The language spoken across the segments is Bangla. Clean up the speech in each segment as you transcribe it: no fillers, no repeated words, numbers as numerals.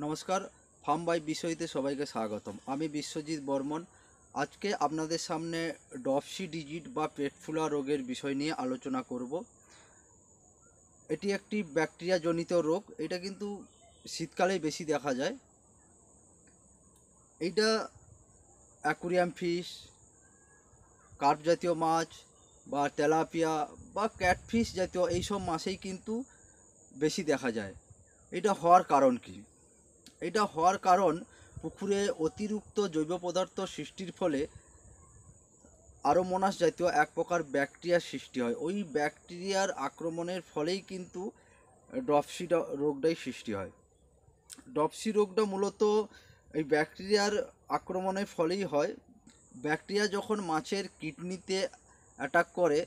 নমস্কার, ফার্ম বাই বিশ্বজিতে সবাইকে স্বাগতম। আমি বিশ্বজিৎ বর্মন। আজকে আপনাদের সামনে ড্রপসি ডিজিট বা পেট ফুলা রোগের বিষয় নিয়ে আলোচনা করব। এটি একটি ব্যাকটেরিয়া জনিত রোগ। এটা কিন্তু শীতকালেই বেশি দেখা যায়। এইটা অ্যাকুরিয়াম ফিশ, কার্প জাতীয় মাছ বা তেলাপিয়া বা ক্যাটফিশ জাতীয় এইসব মাছেই কিন্তু বেশি দেখা যায়। এটা হওয়ার কারণ কি? এটা হওয়ার কারণ পুকুরে অতিরিক্ত জৈব পদার্থ সৃষ্টির ফলে আরোমোনাস জাতীয় এক প্রকার ব্যাকটেরিয়ার সৃষ্টি হয়। ওই ব্যাকটেরিয়ার আক্রমণের ফলেই কিন্তু ড্রপসি রোগটাই সৃষ্টি হয়। ড্রপসি রোগটা মূলত এই ব্যাকটেরিয়ার আক্রমণের ফলেই হয়। ব্যাকটেরিয়া যখন মাছের কিডনিতে অ্যাটাক করে,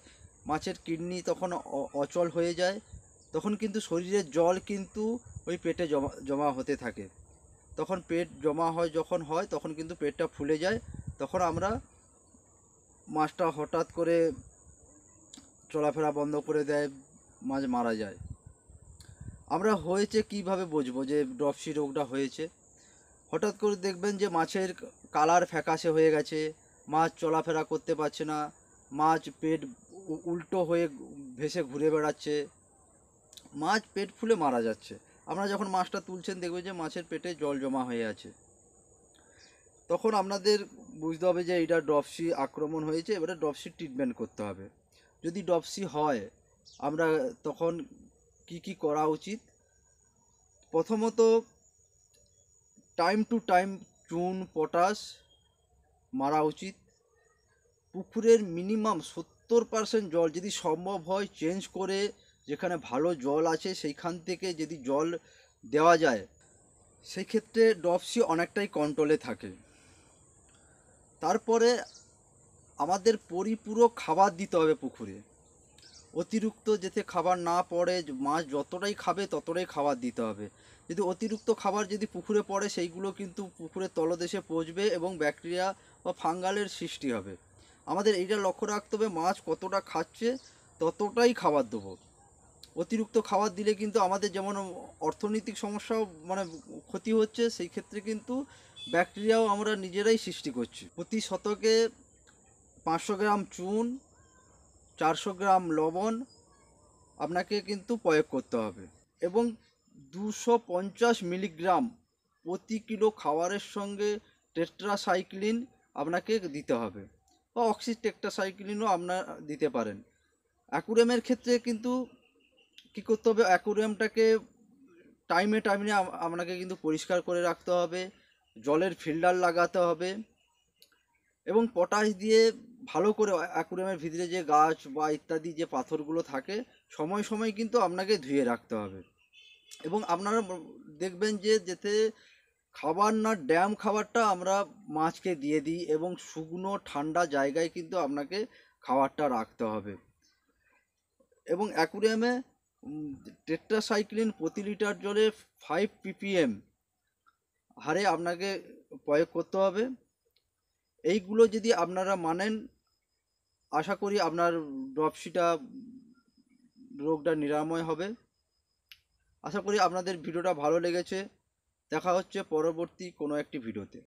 মাছের কিডনি তখন অচল হয়ে যায়। তখন কিন্তু শরীরের জল কিন্তু ওই পেটে জমা হতে থাকে। তখন পেট জমা হয়, যখন হয় তখন কিন্তু পেটটা ফুলে যায়। তখন আমরা মাছটা হঠাৎ করে চলাফেরা বন্ধ করে দেয়, মাছ মারা যায়। আমরা হয়েছে কিভাবে বুঝবো যে ড্রপসি রোগটা হয়েছে? হঠাৎ করে দেখবেন যে মাছের কালার ফ্যাকাশে হয়ে গেছে, মাছ চলাফেরা করতে পারছে না, মাছ পেট উল্টো হয়ে ভেসে ঘুরে বেড়াচ্ছে, মাছ পেট ফুলে মারা যাচ্ছে। আমরা যখন মাছটা তুলছেন দেখবেন যে মাছের পেটে জল জমা হয়ে আছে। তখন আপনাদের বুঝতে হবে যে এটা ড্রপসি আক্রমণ হয়েছে। এবারে ড্রপসি ট্রিটমেন্ট করতে হবে। যদি ড্রপসি হয়, আমরা তখন কি করা উচিত? প্রথমত, টাইম টু টাইম চুন পটাশ মারা উচিত। পুকুরের মিনিমাম 70% জল যদি সম্ভব হয় চেঞ্জ করে, যেখানে ভালো জল আছে সেইখান থেকে যদি জল দেওয়া যায়, সেই ক্ষেত্রে ড্রপসি অনেকটাই কন্ট্রোলে থাকে। তারপরে আমাদের পরিপূরক খাবার দিতে হবে পুকুরে। অতিরিক্ত যাতে খাবার না পড়ে, মাছ যতটাই খাবে ততটাই খাবার দিতে হবে। যদি অতিরিক্ত খাবার যদি পুকুরে পড়ে, সেইগুলো কিন্তু পুকুরের তলদেশে পচবে এবং ব্যাকটেরিয়া বা ফাঙ্গালের সৃষ্টি হবে। আমাদের এইটা লক্ষ্য রাখতে হবে, মাছ কতটা খাচ্ছে ততটাই খাবার দেবো। অতিরিক্ত খাবার দিলে কিন্তু আমাদের যেমন অর্থনৈতিক সমস্যাও ক্ষতি হচ্ছে, সেই ক্ষেত্রে কিন্তু ব্যাকটেরিয়াও আমরা নিজেরাই সৃষ্টি করছি। প্রতি শতকে 500 গ্রাম চুন, 400 গ্রাম লবণ আপনাকে কিন্তু প্রয়োগ করতে হবে এবং 250 মিলিগ্রাম প্রতি কিলো খাবারের সঙ্গে টেট্রাসাইক্লিন আপনাকে দিতে হবে, বা অক্সিটেট্রাসাইক্লিনও আপনারা দিতে পারেন। অ্যাকুরিয়ামের ক্ষেত্রে কিন্তু কী করতে হবে? অ্যাকুরিয়ামটাকে টাইমে টাইমে আপনাকে কিন্তু পরিষ্কার করে রাখতে হবে, জলের ফিল্টার লাগাতে হবে এবং পটাশ দিয়ে ভালো করে অ্যাকুরিয়ামের ভিতরে যে গাছ বা ইত্যাদি যে পাথরগুলো থাকে সময় সময় কিন্তু আপনাকে ধুয়ে রাখতে হবে। এবং আপনারা দেখবেন যে যাতে খাবার না ড্যাম খাবারটা আমরা মাছকে দিয়ে দিই এবং শুকনো ঠান্ডা জায়গায় কিন্তু আপনাকে খাবারটা রাখতে হবে। এবং অ্যাকুরিয়ামে টেট্রাসাইক্লিন প্রতি লিটার জলে 5 ppm হারে আপনাকে প্রয়োগ করতে হবে। এইগুলো যদি আপনারা মানেন, আশা করি আপনার ড্রপসিটা রোগটা নিরাময় হবে। আশা করি আপনাদের ভিডিওটা ভালো লেগেছে। দেখা হচ্ছে পরবর্তী কোনো একটি ভিডিওতে।